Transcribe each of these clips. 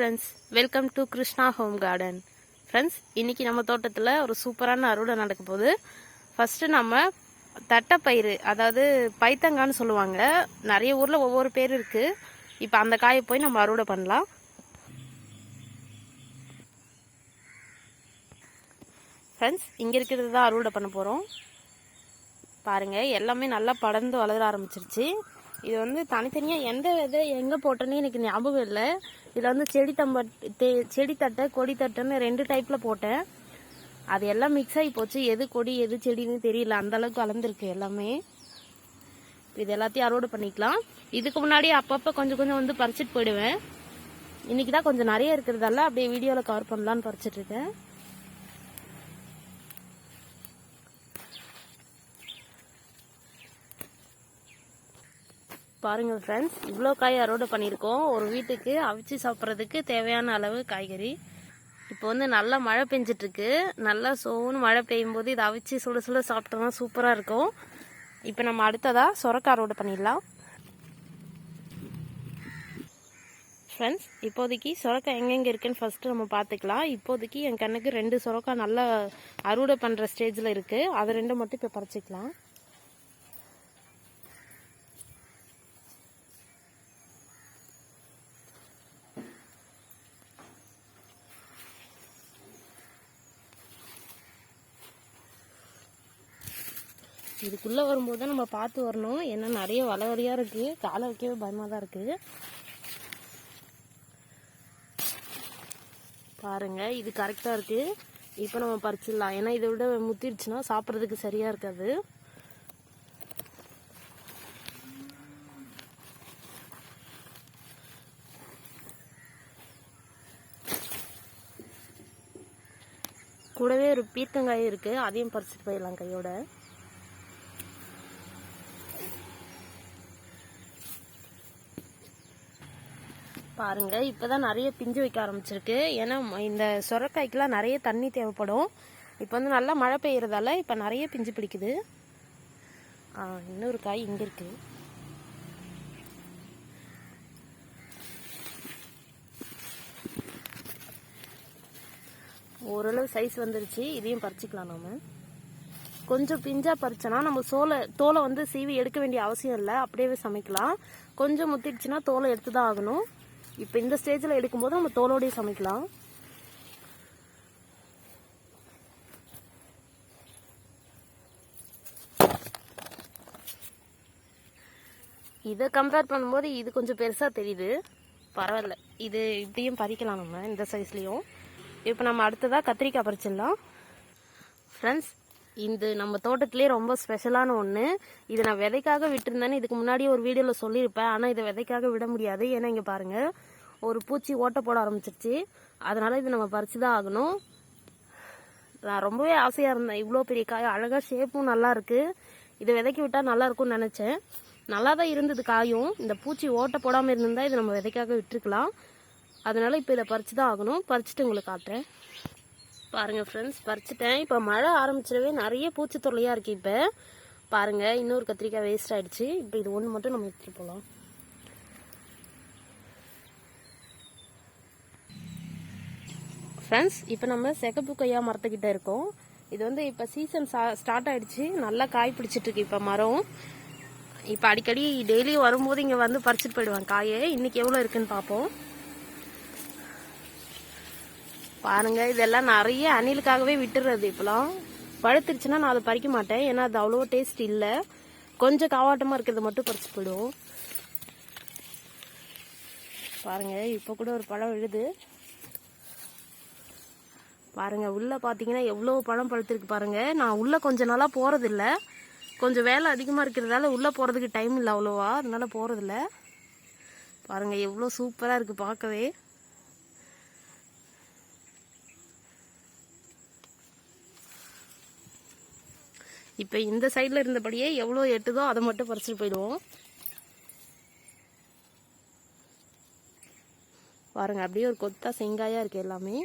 Friends, welcome to Krishna home garden. Friends, இன்றைக்கி நம்ம தோட்டத்தில் ஒரு சூப்பரான அறுவடை நடக்க போகுது. ஃபஸ்ட்டு நம்ம தட்டைப்பயிறு, அதாவது பைத்தங்கான்னு சொல்லுவாங்க, நிறைய ஊரில் ஒவ்வொரு பேர் இருக்குது. இப்போ அந்த காயை போய் நம்ம அறுவடை பண்ணலாம். ஃப்ரெண்ட்ஸ், இங்கே இருக்கிறது தான் அறுவடை பண்ண போகிறோம். பாருங்கள், எல்லாமே நல்லா படர்ந்து வளர ஆரம்பிச்சிருச்சு. இது வந்து தனித்தனியாக எந்த விதை எங்கே போட்டேன்னு எனக்கு ஞாபகம் இல்லை. இதில் வந்து செடி தட்டை கொடி தட்டைன்னு 2 டைப்பில் போட்டேன். அது எல்லாம் மிக்ஸ் ஆகி போச்சு. எது கொடி எது செடின்னு தெரியல, அந்தளவுக்கு வளர்ந்துருக்கு எல்லாமே. இது எல்லாத்தையும் அறுவடை பண்ணிக்கலாம். இதுக்கு முன்னாடி அப்பப்போ கொஞ்சம் கொஞ்சம் வந்து பறிச்சுட்டு போயிடுவேன். இன்றைக்கி தான் கொஞ்சம் நிறைய இருக்கிறதால அப்படியே வீடியோவில் கவர் பண்ணலான்னு பறிச்சிட்ருக்கேன். பாருங்கள் ஃப்ரெண்ட்ஸ், இவ்வளோ காய் அறுவடை பண்ணியிருக்கோம். ஒரு வீட்டுக்கு அவிச்சு சாப்பிட்றதுக்கு தேவையான அளவு காய்கறி. இப்போ வந்து நல்லா மழை பெஞ்சிட்ருக்கு. நல்லா சோன்னு மழை பெய்யும் போது இதை அவிச்சு சுட சுட சாப்பிட்டோம்னா சூப்பராக இருக்கும். இப்போ நம்ம அடுத்ததாக சொரக்காய் அறுவடை பண்ணிடலாம். ஃப்ரெண்ட்ஸ், இப்போதைக்கு சொரக்காய் எங்கெங்கே இருக்குன்னு ஃபஸ்ட்டு நம்ம பார்த்துக்கலாம். இப்போதைக்கு என் கண்ணுக்கு 2 சொரக்காய் நல்லா அறுவடை பண்ணுற ஸ்டேஜில் இருக்குது. அதை 2 மட்டும் இப்போ பறிச்சிக்கலாம். இதுக்குள்ளே வரும்போது தான் நம்ம பார்த்து வரணும். ஏன்னா நிறைய வலைவரியாக இருக்குது, காலை வைக்கவே பயமாக தான் இருக்குது. பாருங்கள், இது கரெக்டாக இருக்குது. இப்போ நம்ம பறிச்சிடலாம். ஏன்னா இதை விட முத்திருச்சுன்னா சாப்பிட்றதுக்கு சரியாக இருக்காது. கூடவே ஒரு பீர்க்கங்காய் இருக்குது, அதையும் பறிச்சுட்டு போயிடலாம் கையோட. பாருங்க, இப்போதான் நிறைய பிஞ்சு வைக்க ஆரம்பிச்சிருக்கு. ஏன்னா இந்த சொரக்காய்க்கெல்லாம் நிறைய தண்ணி தேவைப்படும். இப்போ வந்து நல்லா மழை பெய்யறதால இப்போ நிறைய பிஞ்சு பிடிக்குது. இன்னொரு காய் இங்கே இருக்கு. ஓரளவு சைஸ் வந்துருச்சு. இதையும் பறிச்சுக்கலாம். நாம கொஞ்சம் பிஞ்சா பறிச்சோன்னா நம்ம தோலை வந்து சீவி எடுக்க வேண்டிய அவசியம் இல்லை, அப்படியே சமைக்கலாம். கொஞ்சம் முத்திடுச்சுன்னா தோலை எடுத்து தான் ஆகணும். இப்போ இந்த ஸ்டேஜில் எடுக்கும்போது நம்ம தோலோடையே சமைக்கலாம். இதை கம்பேர் பண்ணும்போது இது கொஞ்சம் பெருசாக தெரியுது, பரவாயில்ல. இது இப்படியும் பறிக்கலாம் நம்ம இந்த சைஸ்லேயும். இப்போ நம்ம அடுத்ததாக கத்திரிக்காய் பறிச்சிடலாம். ஃப்ரெண்ட்ஸ், இது நம்ம தோட்டத்திலே ரொம்ப ஸ்பெஷலான ஒன்று. இதை நான் விதைக்காக விட்டுருந்தேன்னு இதுக்கு முன்னாடி ஒரு வீடியோவில் சொல்லியிருப்பேன். ஆனால் இதை விதைக்காக விட முடியாது. ஏன்னா இங்கே பாருங்கள், ஒரு பூச்சி ஓட்டை போட ஆரம்பிச்சிருச்சு. அதனால் இது நம்ம பறித்து தான் ஆகணும். நான் ரொம்பவே ஆசையாக இருந்தேன். இவ்வளோ பெரிய காய், அழகாக ஷேப்பும் நல்லா இருக்குது. இதை விதைக்கி விட்டால் நல்லா இருக்கும்னு நினச்சேன். நல்லா தான் இருந்தது காயும். இந்த பூச்சி ஓட்டை போடாமல் இருந்திருந்தால் இதை நம்ம விதைக்காக விட்டுருக்கலாம். அதனால் இப்போ இதை பறித்து தான் ஆகணும். பறிச்சுட்டு உங்களுக்கு காட்டுறேன். பாருங்கள் ஃப்ரெண்ட்ஸ், பறிச்சுட்டேன். இப்போ மழை ஆரம்பிச்சிடவே நிறைய பூச்சி தொல்லையாக இருக்குது. இப்போ பாருங்கள், இன்னொரு கத்திரிக்காய் வேஸ்ட் ஆகிடுச்சு. இப்போ இது ஒன்று மட்டும் நம்ம எடுத்துகிட்டு போகலாம். ஃப்ரெண்ட்ஸ், இப்போ நம்ம சிகப்பு கொய்யா மரத்துக்கிட்ட இருக்கோம். இது வந்து இப்போ சீசன் ஸ்டார்ட் ஆகிடுச்சு. நல்லா காய் பிடிச்சிட்ருக்கு இப்போ மரம். இப்போ அடிக்கடி டெய்லியும் வரும்போது இங்கே வந்து பறிச்சுட்டு போயிடுவேன் காயை. இன்றைக்கி எவ்வளோ இருக்குன்னு பார்ப்போம். பாருங்க, இதெல்லாம் நிறைய அணிலுக்காகவே விட்டுறது. இப்போலாம் பழுத்துருச்சுன்னா நான் அதை பறிக்க மாட்டேன். ஏன்னா அது அவ்வளோ டேஸ்ட் இல்லை. கொஞ்சம் காவாட்டமாக இருக்கிறத மட்டும் பறிச்சு போயிடுவோம். பாருங்க, இப்போ கூட ஒரு பழம் விழுது. பாருங்க, உள்ளே பார்த்தீங்கன்னா எவ்வளோ பழம் பழுத்திருக்கு பாருங்க. நான் உள்ளே கொஞ்சம் நாளாக போகிறதில்ல. கொஞ்சம் வேலை அதிகமாக இருக்கிறதால உள்ளே போகிறதுக்கு டைம் இல்லை அவ்வளோவா, அதனால போகிறதில்ல. பாருங்க, எவ்வளோ சூப்பராக இருக்குது பார்க்கவே. இப்போ இந்த சைடில் இருந்தபடியே எவ்வளோ எட்டுதோ அதை மட்டும் பறிச்சுட்டு போயிடுவோம். பாருங்கள், அப்படியே ஒரு கொத்தா செங்காயாக இருக்குது எல்லாமே.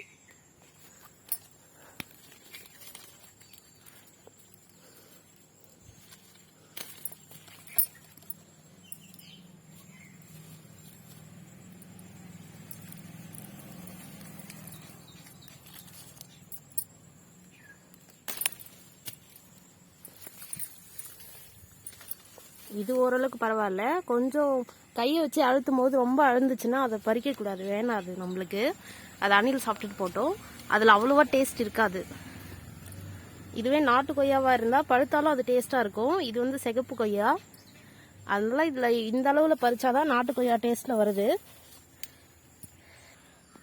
இது ஓரளவுக்கு பரவாயில்ல. கொஞ்சம் கையை வச்சு அழுத்தும் போது ரொம்ப அழுந்துச்சுன்னா அதை பறிக்கக்கூடாது, வேணாம். அது நம்மளுக்கு அது அணில் சாப்பிட்டுட்டு போட்டோம். அதில் அவ்வளோவா டேஸ்ட் இருக்காது. இதுவே நாட்டு கொய்யாவாக இருந்தால் பழுத்தாலும் அது டேஸ்ட்டாக இருக்கும். இது வந்து சிகப்பு கொய்யா, அதனால இதில் இந்த அளவில் பறிச்சாதான் நாட்டு கொய்யா டேஸ்ட்டில் வருது.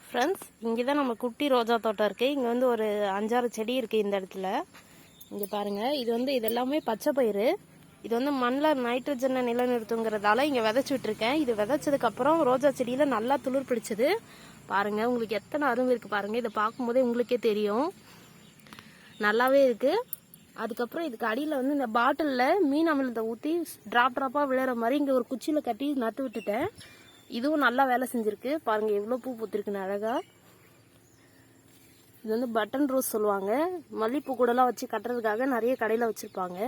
ஃப்ரெண்ட்ஸ், இங்கே தான் நம்ம குட்டி ரோஜா தோட்டம் இருக்குது. இங்கே வந்து ஒரு 5-6 செடி இருக்குது இந்த இடத்துல. இங்கே பாருங்கள், இது வந்து இது எல்லாமே பச்சை பயிறு. இது வந்து மண்ணில் நைட்ரஜனை நிலைநிறுத்துங்கிறதால இங்கே விதைச்சி விட்டுருக்கேன். இது விதைச்சதுக்கப்புறம் ரோஜா செடியில் நல்லா துளிர் பிடிச்சது. பாருங்கள், உங்களுக்கு எத்தனை அரும்பு இருக்குது பாருங்கள். இதை பார்க்கும்போதே உங்களுக்கே தெரியும், நல்லாவே இருக்குது. அதுக்கப்புறம் இதுக்கு அடியில் வந்து இந்த பாட்டிலில் மீன் அமிலத்தை ஊற்றி ட்ராப்பாக விழுற மாதிரி இங்கே ஒரு குச்சியில் கட்டி நட்டு விட்டுட்டேன். இதுவும் நல்லா வேலை செஞ்சுருக்கு. பாருங்கள் எவ்வளோ பூ பூத்திருக்குன்னு அழகாக. இது வந்து பட்டன் ரோஸ் சொல்லுவாங்க. மல்லிப்பூ கூடலாம் வச்சு கட்டுறதுக்காக நிறைய கடையில் வச்சுருப்பாங்க.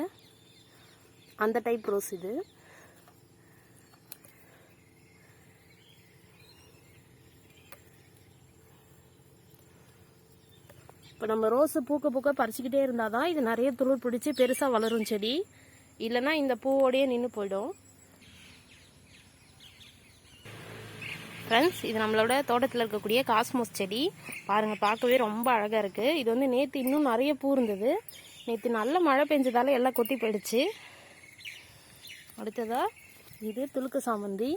அந்த டைப் ரோஸ் இது. இப்போ நம்ம ரோஸு பூக்க பூக்க பறிச்சுக்கிட்டே இருந்தால் தான் இது நிறைய துளிர் பிடிச்சி பெருசாக வளரும் செடி. இல்லைன்னா இந்த பூவோடையே நின்று போயிடும். ஃப்ரெண்ட்ஸ், இது நம்மளோட தோட்டத்தில் இருக்கக்கூடிய காஸ்மோஸ் செடி. பாருங்கள், பார்க்கவே ரொம்ப அழகாக இருக்குது. இது வந்து நேற்று இன்னும் நிறைய பூ இருந்தது. நேற்று நல்ல மழை பெஞ்சதால எல்லாம் கொட்டி போயிடுச்சு. அடுத்ததாக இது துளுக்கு சாமந்தி,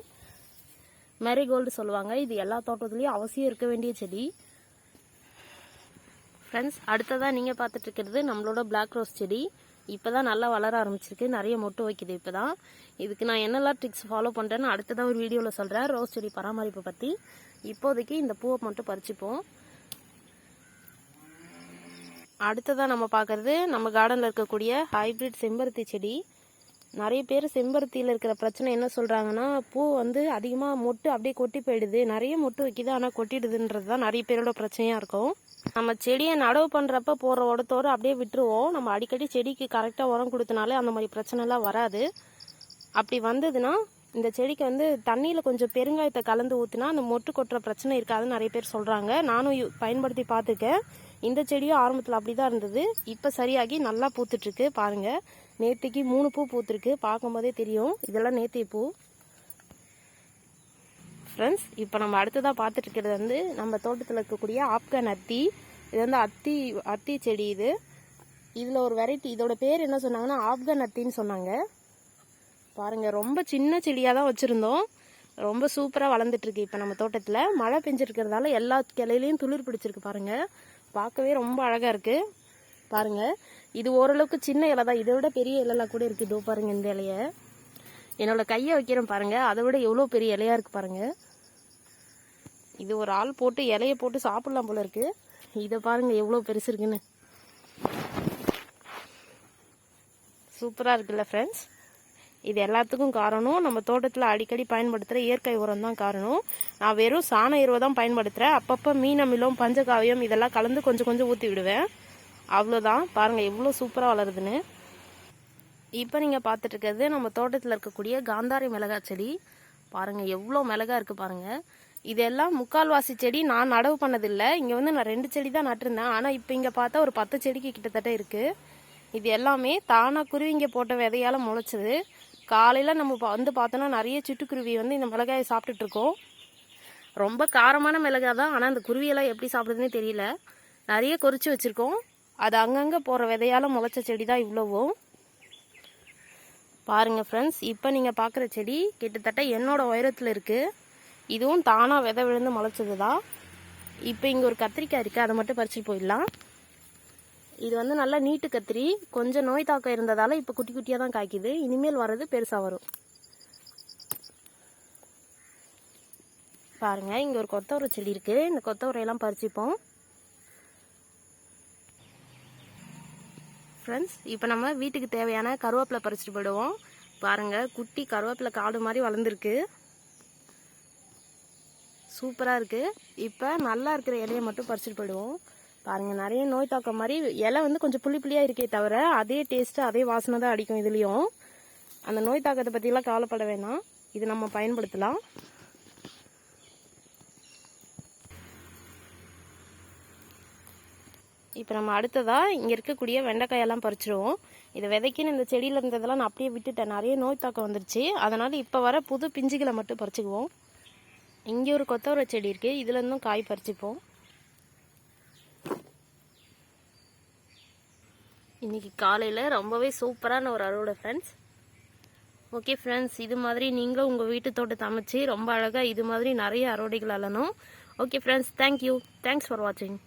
மேரிகோல்டு சொல்லுவாங்க. இது எல்லா தோட்டத்துலேயும் அவசியம் இருக்க வேண்டிய செடி. ஃப்ரெண்ட்ஸ், அடுத்ததாக நீங்கள் பார்த்துட்டு இருக்கிறது நம்மளோட பிளாக் ரோஸ் செடி. இப்போ தான் நல்லா வளர ஆரம்பிச்சிருக்கு, நிறைய மொட்டு வைக்குது இப்போ தான். இதுக்கு நான் என்னெல்லாம் ட்ரிக்ஸ் ஃபாலோ பண்ணுறேன்னு அடுத்ததாக ஒரு வீடியோவில் சொல்கிறேன், ரோஸ் செடி பராமரிப்பை பற்றி. இப்போதைக்கு இந்த பூவை மட்டும் பறிச்சுப்போம். அடுத்ததாக நம்ம பார்க்குறது நம்ம கார்டனில் இருக்கக்கூடிய ஹைப்ரிட் செம்பருத்தி செடி. நிறைய பேர் செம்பருத்தியில் இருக்கிற பிரச்சனை என்ன சொல்கிறாங்கன்னா, பூ வந்து அதிகமாக மொட்டு அப்படியே கொட்டி போயிடுது, நிறைய மொட்டு வைக்குது ஆனால் கொட்டிடுதுன்றது தான் நிறைய பேரோட பிரச்சனையாக இருக்கும். நம்ம செடியை நடவு பண்ணுறப்ப போகிற உரத்தோடு அப்படியே விட்டுருவோம். நம்ம அடிக்கடி செடிக்கு கரெக்டாக உரம் கொடுத்தனாலே அந்த மாதிரி பிரச்சனைலாம் வராது. அப்படி வந்ததுன்னா இந்த செடிக்கு வந்து தண்ணியில் கொஞ்சம் பெருங்காயத்தை கலந்து ஊற்றினா அந்த மொட்டு கொட்டுற பிரச்சனை இருக்காதுன்னு நிறைய பேர் சொல்கிறாங்க. நானும் பயன்படுத்தி பார்த்துருக்கேன். இந்த செடியும் ஆரம்பத்தில் அப்படி தான் இருந்தது. இப்போ சரியாகி நல்லா பூத்துட்ருக்கு. பாருங்கள், நேற்றுக்கு 3 பூ பூத்துருக்கு. பார்க்கும்போதே தெரியும் இதெல்லாம் நேத்திய பூ. ஃப்ரெண்ட்ஸ், இப்போ நம்ம அடுத்ததாக பார்த்துட்டு இருக்கிறது வந்து நம்ம தோட்டத்தில் இருக்கக்கூடிய ஆப்கான் அத்தி. இது வந்து அத்தி செடி. இதில் ஒரு வெரைட்டி, இதோட பேர் என்ன சொன்னாங்கன்னா ஆப்கான் அத்தின்னு சொன்னாங்க. பாருங்கள், ரொம்ப சின்ன செடியாக தான் வச்சுருந்தோம். ரொம்ப சூப்பராக வளர்ந்துட்டுருக்கு. இப்போ நம்ம தோட்டத்தில் மழை பெஞ்சிருக்கிறதால எல்லா கிளையிலையும் துளிர் பிடிச்சிருக்கு. பாருங்கள், பார்க்கவே ரொம்ப அழகாக இருக்குது. பாருங்கள், இது ஓரளவுக்கு சின்ன இலை தான், இதை விட பெரிய இலைலாம் கூட இருக்குது. இதோ பாருங்கள், இந்த இலையை என்னோட கையை வைக்கிறேன் பாருங்கள், அதை விட எவ்வளோ பெரிய இலையாக இருக்குது பாருங்கள். இது ஒரு ஆள் போட்டு இலையை போட்டு சாப்பிட்லாம் போல இருக்குது. இதை பாருங்கள் எவ்வளோ பெருசு இருக்குன்னு. சூப்பராக இருக்குல்ல ஃப்ரெண்ட்ஸ். இது எல்லாத்துக்கும் காரணம் நம்ம தோட்டத்தில் அடிக்கடி பயன்படுத்துகிற இயற்கை உரம் தான் காரணம். நான் வெறும் சாண எருவை தான் பயன்படுத்துகிறேன். அப்பப்போ மீன் அமிலம், பஞ்சகாவியம் இதெல்லாம் கலந்து கொஞ்சம் கொஞ்சம் ஊற்றி விடுவேன். அவ்வளோதான். பாருங்கள் எவ்வளோ சூப்பராக வளருதுன்னு. இப்போ நீங்கள் பார்த்துட்டு இருக்கிறது நம்ம தோட்டத்தில் இருக்கக்கூடிய காந்தாரி மிளகாய் செடி. பாருங்கள் எவ்வளோ மிளகாய் இருக்குது பாருங்கள். இதெல்லாம் முக்கால்வாசி செடி நான் நடவு பண்ணதில்லை. இங்கே வந்து நான் 2 செடி தான் நட்டிருந்தேன். ஆனால் இப்போ இங்கே பார்த்தா ஒரு 10 செடிக்கு கிட்டத்தட்ட இருக்குது. இது எல்லாமே தானாக குருவிங்க போட்ட விதையால் முளைச்சது. காலையில் நம்ம வந்து பார்த்தோன்னா நிறைய சிட்டுக்குருவி வந்து இந்த மிளகாயை சாப்பிட்டுட்ருக்கோம். ரொம்ப காரமான மிளகாய் தான், ஆனால் அந்த குருவியெல்லாம் எப்படி சாப்பிடுதுன்னே தெரியல. நிறைய கொறிச்சு வச்சுருக்கோம். அது அங்கங்கே போகிற விதையால் முளைச்ச செடி தான் இவ்வளவும். பாருங்கள் ஃப்ரெண்ட்ஸ், இப்போ நீங்கள் பார்க்குற செடி கிட்டத்தட்ட என்னோட உயரத்தில் இருக்குது. இதுவும் தானாக விதை விழுந்து முளைச்சது தான். இப்போ இங்கே ஒரு கத்திரிக்காய் இருக்குது, அதை மட்டும் பறிச்சுட்டு போயிடலாம். இது வந்து நல்லா நீட்டு கத்திரி. கொஞ்சம் நோய் தாக்கம் இருந்ததால் இப்போ குட்டி குட்டியாக தான் காய்க்குது. இனிமேல் வர்றது பெருசாக வரும். பாருங்கள், இங்கே ஒரு கொத்தவரை செடி இருக்குது. இந்த கொத்தவரையெல்லாம் பறிச்சுப்போம். ஃப்ரெண்ட்ஸ், இப்போ நம்ம வீட்டுக்கு தேவையான கருவேப்பிலை பறிச்சுட்டு போயிடுவோம். பாருங்கள், குட்டி கருவேப்பிலை காடு மாதிரி வளர்ந்துருக்கு. சூப்பராக இருக்குது. இப்போ நல்லா இருக்கிற இலையை மட்டும் பறிச்சுட்டு போயிடுவோம். பாருங்கள், நிறைய நோய் தாக்கம் மாதிரி இலை வந்து கொஞ்சம் புளி புளியாக இருக்கே தவிர அதே டேஸ்ட்டு அதே வாசனை தான் அடிக்கும். இதுலேயும் அந்த நோய் தாக்கத்தை பற்றிலாம் கவலைப்பட வேணாம், இது நம்ம பயன்படுத்தலாம். இப்போ நம்ம அடுத்ததாக இங்கே இருக்கக்கூடிய வெண்டைக்காயெல்லாம் பறிச்சிடுவோம். இது விதைக்குன்னு இந்த செடியில் இருந்ததெல்லாம் நான் அப்படியே விட்டுட்டேன். நிறைய நோய் தாக்கம் வந்துருச்சு. அதனால் இப்போ வர புது பிஞ்சுகளை மட்டும் பறிச்சுக்குவோம். இங்கே ஒரு கொத்தவரை செடி இருக்குது, இதுலேருந்தும் காய் பறிச்சுப்போம். இன்றைக்கி காலையில் ரொம்பவே சூப்பரான ஒரு அறுவடை ஃப்ரெண்ட்ஸ். ஓகே ஃப்ரெண்ட்ஸ், இது மாதிரி நீங்களும் உங்கள் வீட்டு தோட்டத்தை அமைச்சு ரொம்ப அழகாக இது மாதிரி நிறைய அறுவடைகள் அள்ளணும். Okay friends, thank you. Thanks for வாட்சிங்.